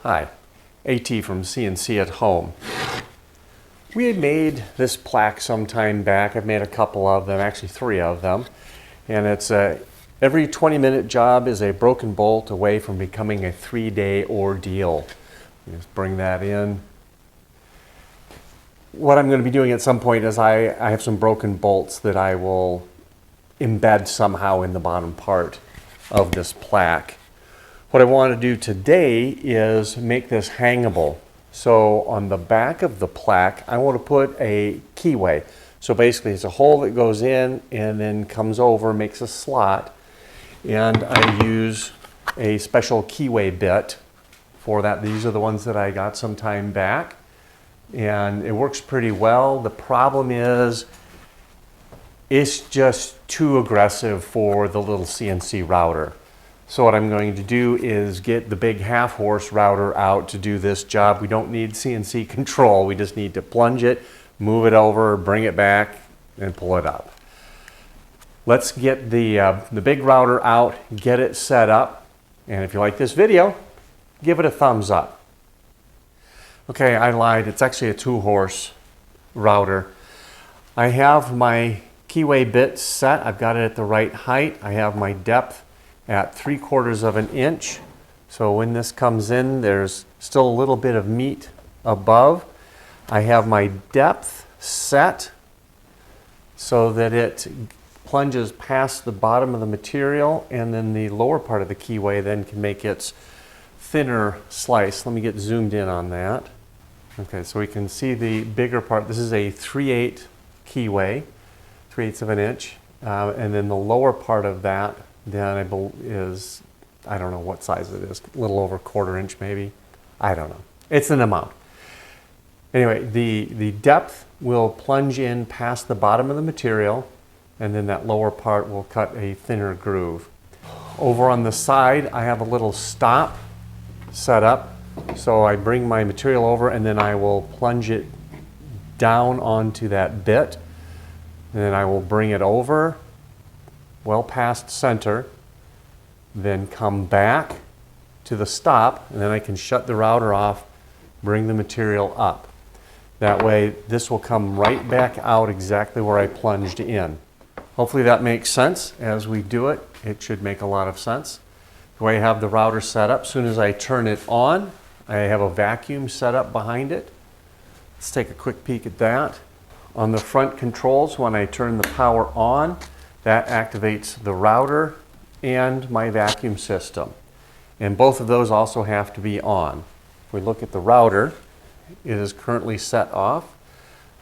Hi, AT from CNC at Home. We had made this plaque some time back. I've made a couple of them, actually 3 of them. And it's every 20-minute job is a broken bolt away from becoming a 3-day ordeal. Just bring that in. What I'm going to be doing at some point is I have some broken bolts that I will embed somehow in the bottom part of this plaque. What I want to do today is make this hangable. So on the back of the plaque, I want to put a keyway. So basically it's a hole that goes in and then comes over, makes a slot. And I use a special keyway bit for that. These are the ones that I got some time back. And it works pretty well. The problem is it's just too aggressive for the little CNC router. So what I'm going to do is get the big half-horse router out to do this job. We don't need CNC control. We just need to plunge it, move it over, bring it back, and pull it up. Let's get the big router out, get it set up, and if you like this video, give it a thumbs up. Okay, I lied. It's actually a 2-horse router. I have my keyway bit set. I've got it at the right height. I have my depth at 3/4 of an inch. So when this comes in, there's still a little bit of meat above. I have my depth set so that it plunges past the bottom of the material, and then the lower part of the keyway then can make its thinner slice. Let me get zoomed in on that. Okay, so we can see the bigger part. This is a 3/8 keyway, 3/8 of an inch, and then the lower part of that then is, I don't know what size it is, a little over 1/4 inch maybe. I don't know. It's an amount. Anyway, the depth will plunge in past the bottom of the material, and then that lower part will cut a thinner groove. Over on the side, I have a little stop set up. So I bring my material over and then I will plunge it down onto that bit. And then I will bring it over well past center, then come back to the stop, and then I can shut the router off, bring the material up. That way this will come right back out exactly where I plunged in. Hopefully that makes sense. As we do it, it should make a lot of sense. The way I have the router set up, as soon as I turn it on, I have a vacuum set up behind it. Let's take a quick peek at that. On the front controls, when I turn the power on, that activates the router and my vacuum system. And both of those also have to be on. If we look at the router, it is currently set off.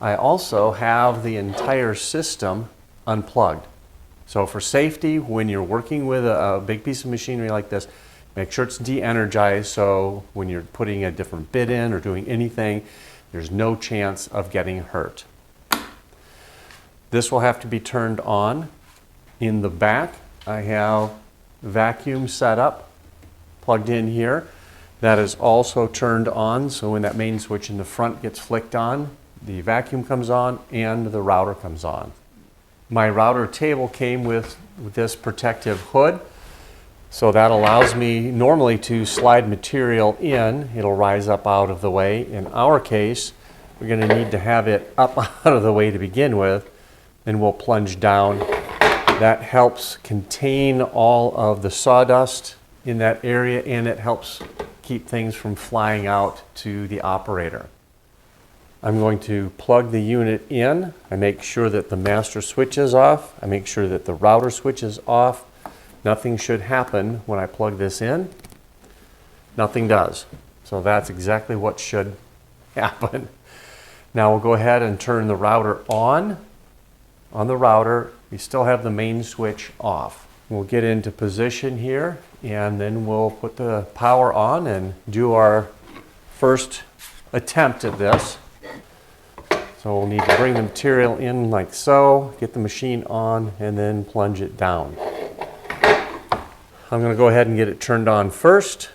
I also have the entire system unplugged. So for safety, when you're working with a big piece of machinery like this, make sure it's de-energized, so when you're putting a different bit in or doing anything, there's no chance of getting hurt. This will have to be turned on. In the back, I have vacuum set up, plugged in here. That is also turned on, so when that main switch in the front gets flicked on, the vacuum comes on and the router comes on. My router table came with this protective hood, so that allows me normally to slide material in. It'll rise up out of the way. In our case, we're going to need to have it up out of the way to begin with, then we'll plunge down. That helps contain all of the sawdust in that area, and it helps keep things from flying out to the operator. I'm going to plug the unit in. I make sure that the master switch is off. I make sure that the router switch is off. Nothing should happen when I plug this in. Nothing does. So that's exactly what should happen. Now we'll go ahead and turn the router on. On the router, we still have the main switch off. We'll get into position here, and then we'll put the power on and do our first attempt at this. So we'll need to bring the material in like so, get the machine on, and then plunge it down. I'm going to go ahead and get it turned on first.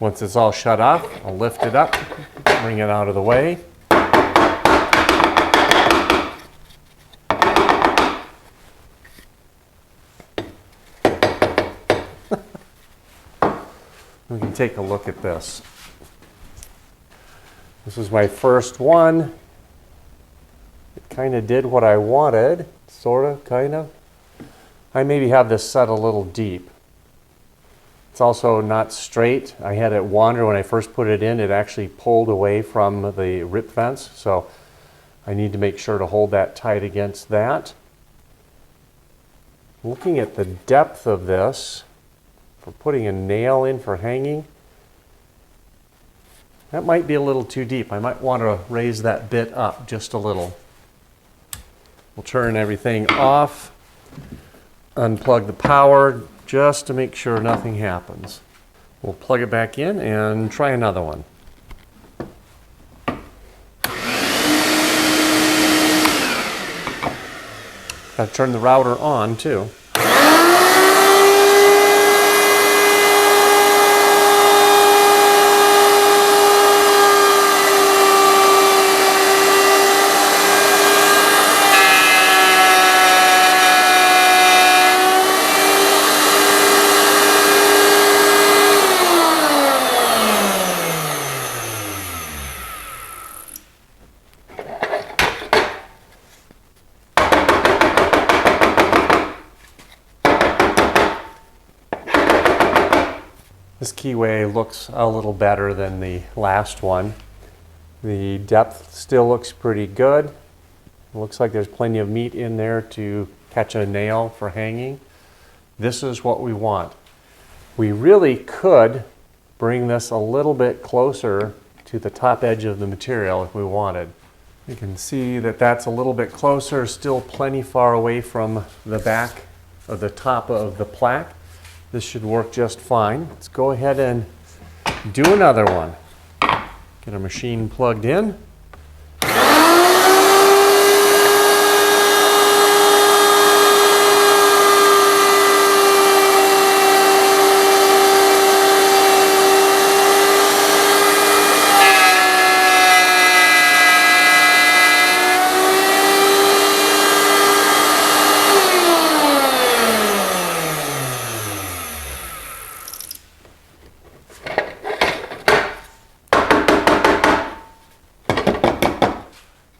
Once it's all shut off, I'll lift it up, bring it out of the way. We can take a look at this. This is my first one. It kind of did what I wanted, sort of, kind of. I maybe have this set a little deep. It's also not straight. I had it wander when I first put it in. It actually pulled away from the rip fence, so I need to make sure to hold that tight against that. Looking at the depth of this, for putting a nail in for hanging, that might be a little too deep. I might want to raise that bit up just a little. We'll turn everything off, unplug the power just to make sure nothing happens. We'll plug it back in and try another one. Got to turn the router on too. This keyway looks a little better than the last one. The depth still looks pretty good. It looks like there's plenty of meat in there to catch a nail for hanging. This is what we want. We really could bring this a little bit closer to the top edge of the material if we wanted. You can see that that's a little bit closer, still plenty far away from the back of the top of the plaque. This should work just fine. Let's go ahead and do another one. Get our machine plugged in.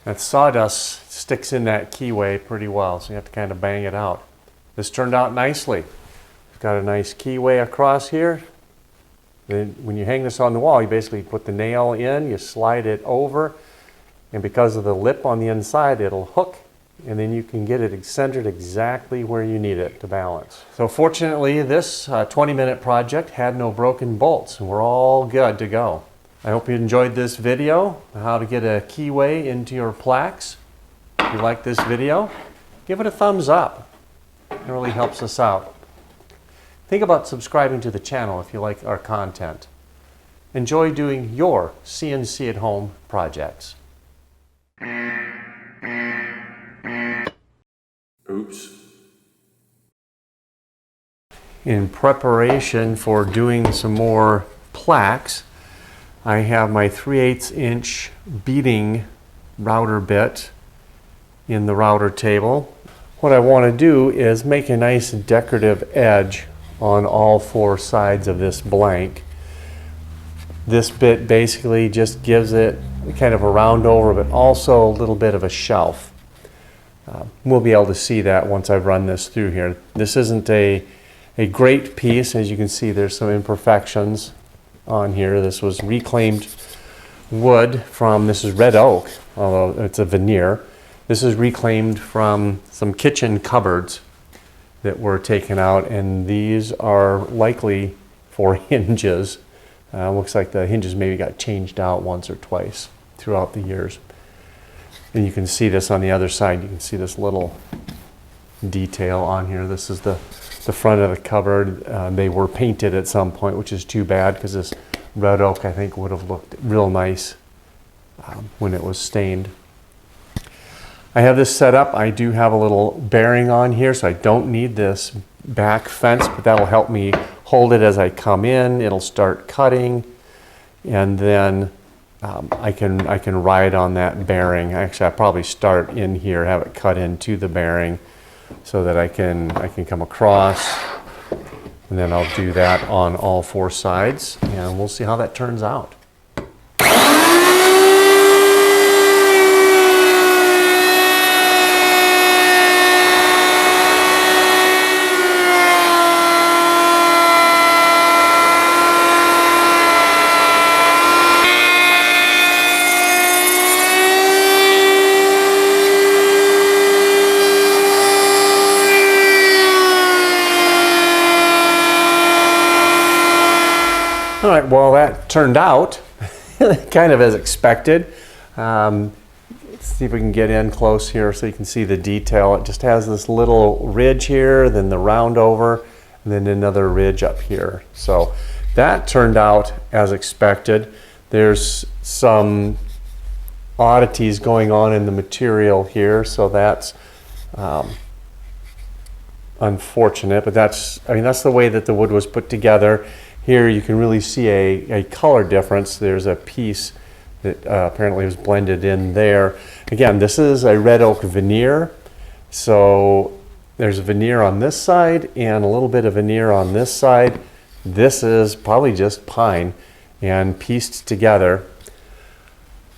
That sawdust sticks in that keyway pretty well, so you have to kind of bang it out. This turned out nicely. We've got a nice keyway across here. Then when you hang this on the wall, you basically put the nail in, you slide it over, and because of the lip on the inside, it'll hook, and then you can get it centered exactly where you need it to balance. So fortunately, this 20-minute project had no broken bolts, and we're all good to go. I hope you enjoyed this video, how to get a keyway into your plaques. If you like this video, give it a thumbs up. It really helps us out. Think about subscribing to the channel if you like our content. Enjoy doing your CNC at home projects. Oops. In preparation for doing some more plaques, I have my 3/8 inch beading router bit in the router table. What I want to do is make a nice decorative edge on all four sides of this blank. This bit basically just gives it kind of a round over, but also a little bit of a shelf. We'll be able to see that once I've run this through here. This isn't a great piece. As you can see, there's some imperfections on here. This was reclaimed wood from, this is red oak, although it's a veneer. This is reclaimed from some kitchen cupboards that were taken out, and these are likely for hinges. Looks like the hinges maybe got changed out once or twice throughout the years. And you can see this on the other side. You can see this little detail on here. This is the front of the cupboard. They were painted at some point, which is too bad because this red oak, I think, would have looked real nice when it was stained. I have this set up. I do have a little bearing on here, so I don't need this back fence, but that'll help me hold it as I come in, it'll start cutting, and then I can ride on that bearing. Actually, I'll probably start in here, have it cut into the bearing so that I can come across, and then I'll do that on all 4 sides, and we'll see how that turns out. All right, well, that turned out kind of as expected. Let's see if we can get in close here so you can see the detail. It just has this little ridge here, then the round over, and then another ridge up here. So that turned out as expected. There's some oddities going on in the material here, so that's unfortunate, but that's the way that the wood was put together. Here you can really see a color difference. There's a piece that apparently was blended in there. Again, this is a red oak veneer. So there's a veneer on this side and a little bit of veneer on this side. This is probably just pine and pieced together.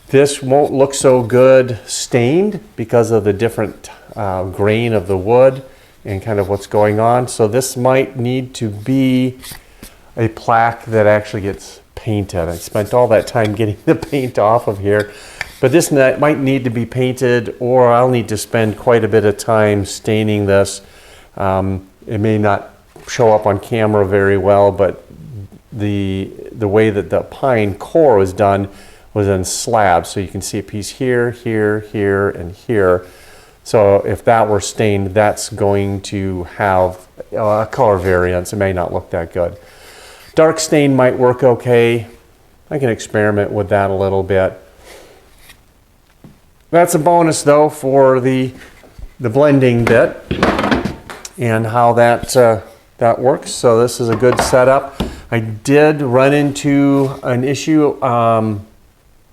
This won't look so good stained because of the different grain of the wood and kind of what's going on. So this might need to be a plaque that actually gets painted. I spent all that time getting the paint off of here, but this might need to be painted, or I'll need to spend quite a bit of time staining this. It may not show up on camera very well, but the way that the pine core was done was in slabs, so you can see a piece here, here, here, and here. So if that were stained, that's going to have a color variance. It may not look that good. Dark stain might work okay. I can experiment with that a little bit. That's a bonus though for the blending bit and how that works. So this is a good setup. I did run into an issue.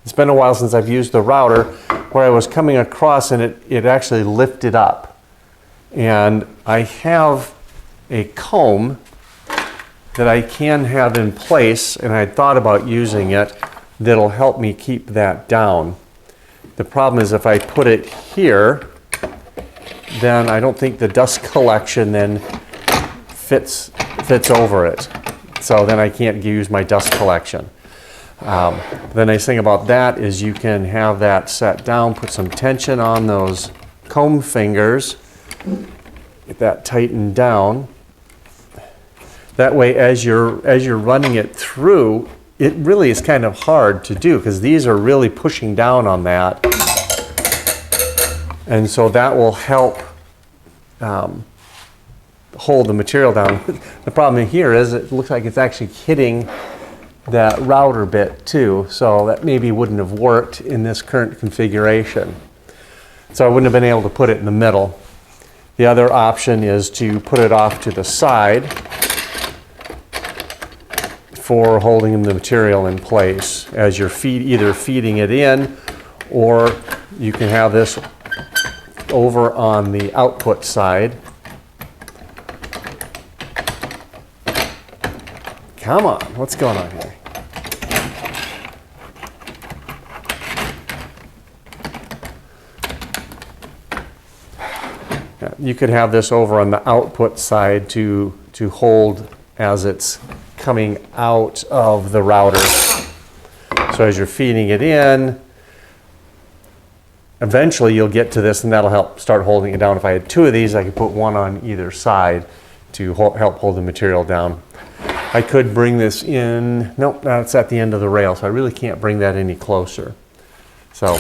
It's been a while since I've used the router, where I was coming across and it actually lifted up. And I have a comb that I can have in place, and I thought about using it, that'll help me keep that down. The problem is if I put it here, then I don't think the dust collection then fits over it. So then I can't use my dust collection. The nice thing about that is you can have that set down, put some tension on those comb fingers, get that tightened down. That way, as you're running it through, it really is kind of hard to do because these are really pushing down on that. And so that will help hold the material down. The problem here is it looks like it's actually hitting that router bit too, so that maybe wouldn't have worked in this current configuration. So I wouldn't have been able to put it in the middle. The other option is to put it off to the side for holding the material in place as you're either feeding it in, or you can have this over on the output side. Come on, what's going on here? Yeah, you could have this over on the output side to hold as it's coming out of the router. So as you're feeding it in, eventually you'll get to this and that'll help start holding it down. If I had 2 of these, I could put one on either side to help hold the material down. I could bring this in, nope, that's at the end of the rail, so I really can't bring that any closer. So,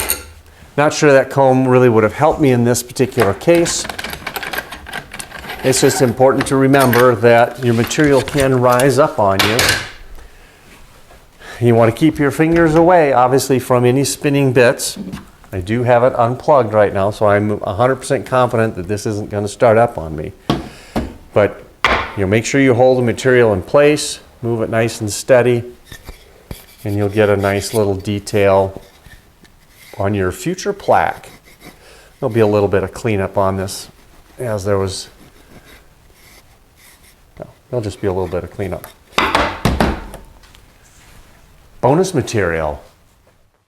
not sure that comb really would have helped me in this particular case. It's just important to remember that your material can rise up on you. You want to keep your fingers away, obviously, from any spinning bits. I do have it unplugged right now, so I'm 100% confident that this isn't going to start up on me. But You know, make sure you hold the material in place, move it nice and steady, and you'll get a nice little detail on your future plaque. There'll be a little bit of cleanup on this, as there was, no, there'll just be a little bit of cleanup. Bonus material.